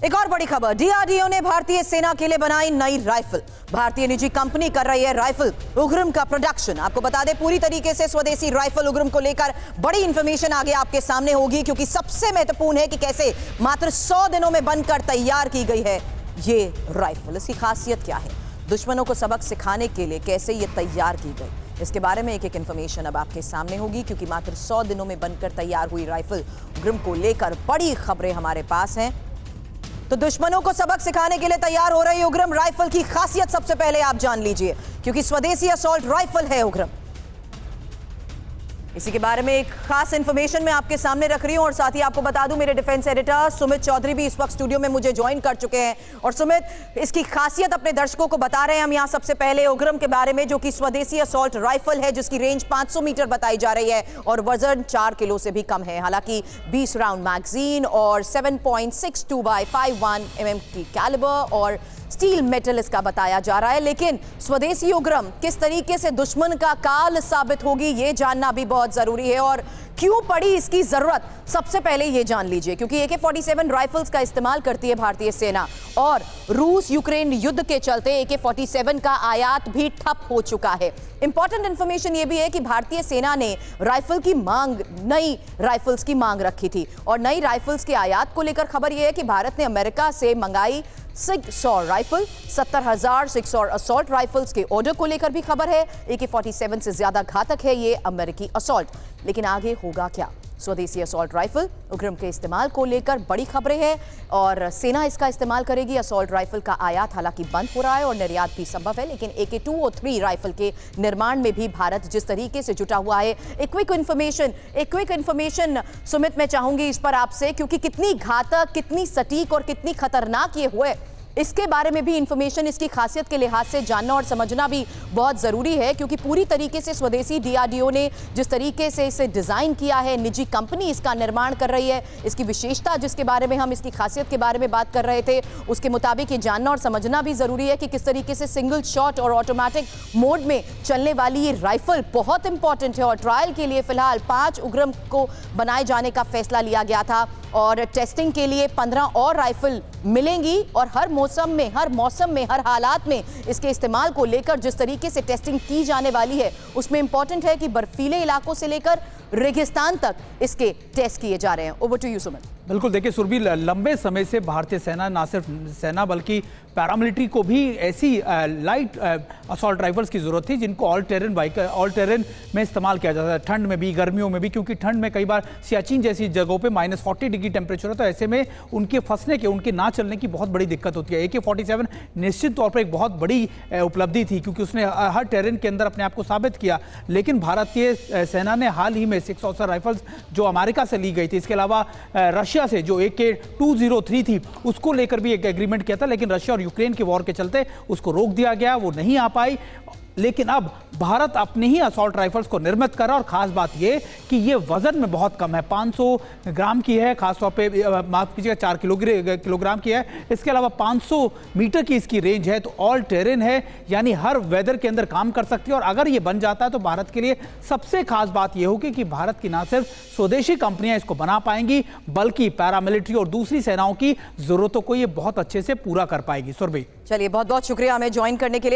एक और बड़ी खबर, डीआरडीओ ने भारतीय सेना के लिए बनाई नई राइफल। भारतीय निजी कंपनी कर रही है राइफल उग्रम का प्रोडक्शन। आपको बता दें, पूरी तरीके से स्वदेशी राइफल उग्रम को लेकर बड़ी इंफॉर्मेशन आगे आपके सामने होगी, क्योंकि सबसे महत्वपूर्ण है कि कैसे मात्र 100 दिनों में बनकर तैयार की गई है ये राइफल। इसकी खासियत क्या है, दुश्मनों को सबक सिखाने के लिए कैसे ये तैयार की गई, इसके बारे में एक एक इंफॉर्मेशन अब आपके सामने होगी, क्योंकि मात्र 100 दिनों में बनकर तैयार हुई राइफल उग्रम को लेकर बड़ी खबरें हमारे पास हैं। तो दुश्मनों को सबक सिखाने के लिए तैयार हो रही उग्रम राइफल की खासियत सबसे पहले आप जान लीजिए, क्योंकि स्वदेशी असॉल्ट राइफल है उग्रम। इसी के बारे में एक खास इंफॉर्मेशन मैं आपके सामने रख रही हूं, और साथ ही आपको बता दूं मेरे डिफेंस एडिटर सुमित चौधरी भी इस वक्त स्टूडियो में मुझे ज्वाइन कर चुके हैं। और सुमित, इसकी खासियत अपने दर्शकों को बता रहे हैं हम यहां सबसे पहले उग्रम के बारे में, जो कि स्वदेशी असॉल्ट राइफल है, जिसकी रेंज 500 मीटर बताई जा रही है और वजन 4 किलो से भी कम है। हालांकि 20 राउंड मैगजीन और 7.62 by 51 mm की कैलिबर और स्टील मेटल इसका बताया जा रहा है। लेकिन स्वदेशी उग्रम किस तरीके से दुश्मन का काल साबित होगी, ये जानना भी बहुत जरूरी है। और क्यों पड़ी इसकी जरूरत, सबसे पहले ये जान लीजिए, क्योंकि AK-47 राइफल्स का इस्तेमाल करती है भारतीय सेना, और रूस यूक्रेन युद्ध के चलते AK-47 का आयात भी ठप हो चुका है। इंपॉर्टेंट इंफॉर्मेशन ये भी है कि भारतीय सेना ने राइफल की मांग, नई राइफल्स की मांग रखी थी, और नई राइफल्स के आयात को लेकर खबर यह है कि भारत ने अमेरिका से मंगाई Sig Sauer rifle, 70,000 Sig Sauer assault rifles के ऑर्डर को लेकर भी खबर है। AK-47 से ज्यादा घातक है ये अमेरिकी असॉल्ट। लेकिन आगे होगा क्या, स्वदेशी असॉल्ट राइफल उग्रम के इस्तेमाल को लेकर बड़ी खबरें हैं, और सेना इसका इस्तेमाल करेगी। असॉल्ट राइफल का आयात हालांकि बंद हो रहा है और निर्यात भी संभव है, लेकिन AK-203 राइफल के निर्माण में भी भारत जिस तरीके से जुटा हुआ है। एक क्विक इन्फॉर्मेशन सुमित, मैं चाहूंगी इस पर आपसे, क्योंकि कितनी घातक, कितनी सटीक और कितनी खतरनाक ये हुए, इसके बारे में भी इंफॉर्मेशन, इसकी खासियत के लिहाज से जानना और समझना भी बहुत ज़रूरी है। क्योंकि पूरी तरीके से स्वदेशी DRDO ने जिस तरीके से इसे डिज़ाइन किया है, निजी कंपनी इसका निर्माण कर रही है, इसकी विशेषता जिसके बारे में हम इसकी खासियत के बारे में बात कर रहे थे, उसके मुताबिक ये जानना और समझना भी ज़रूरी है कि किस तरीके से सिंगल शॉट और ऑटोमेटिक मोड में चलने वाली ये राइफल बहुत इंपॉर्टेंट है। और ट्रायल के लिए फिलहाल 5 उग्रम को बनाए जाने का फैसला लिया गया था, और टेस्टिंग के लिए 15 और राइफल मिलेंगी, और हर मौसम में हर हालात में इसके इस्तेमाल को लेकर जिस तरीके से टेस्टिंग की जाने वाली है, उसमें इंपॉर्टेंट है कि बर्फीले इलाकों से लेकर रेगिस्तान तक इसके टेस्ट किए जा रहे हैं। Over to you Sumit. बिल्कुल, देखिए सुरभि, लंबे समय से भारतीय सेना, ना सिर्फ सेना बल्कि पैरामिलिट्री को भी ऐसी लाइट असॉल्ट राइफल्स की ज़रूरत थी जिनको ऑल टेरेन में इस्तेमाल किया जाता है, ठंड में भी, गर्मियों में भी, क्योंकि ठंड में कई बार सियाचिन जैसी जगहों पे -40 डिग्री टेम्परेचर है, तो ऐसे में उनके फंसने के, उनके ना चलने की बहुत बड़ी दिक्कत होती है। AK-47 निश्चित तौर पर एक बहुत बड़ी उपलब्धि थी, क्योंकि उसने हर टेरेन के अंदर अपने आप को साबित किया। लेकिन भारतीय सेना ने हाल ही में 600 राइफल्स जो अमेरिका से ली गई थी, इसके अलावा रशिया से जो AK-203 थी, उसको लेकर भी एक एग्रीमेंट किया था, लेकिन रशिया और यूक्रेन के वॉर के चलते उसको रोक दिया गया, वो नहीं आ पाई। लेकिन अब भारत अपनी ही असॉल्ट राइफल्स को निर्मित कर रहा है, और खास बात ये कि ये वजन में बहुत कम है, 500 ग्राम की है, खासतौर पे माफ कीजिएगा 4 किलोग्राम की है। इसके अलावा 500 मीटर की इसकी रेंज है, तो ऑल टेरेन है, यानी हर वेदर के अंदर काम कर सकती है। और अगर ये बन जाता है तो भारत के लिए सबसे खास बात ये होगी कि भारत की ना सिर्फ स्वदेशी कंपनियां इसको बना पाएंगी, बल्कि पैरामिलिट्री और दूसरी सेनाओं की जरूरतों को ये बहुत अच्छे से पूरा कर पाएगी। सुरभि, चलिए, बहुत बहुत शुक्रिया हमें ज्वाइन करने के लिए।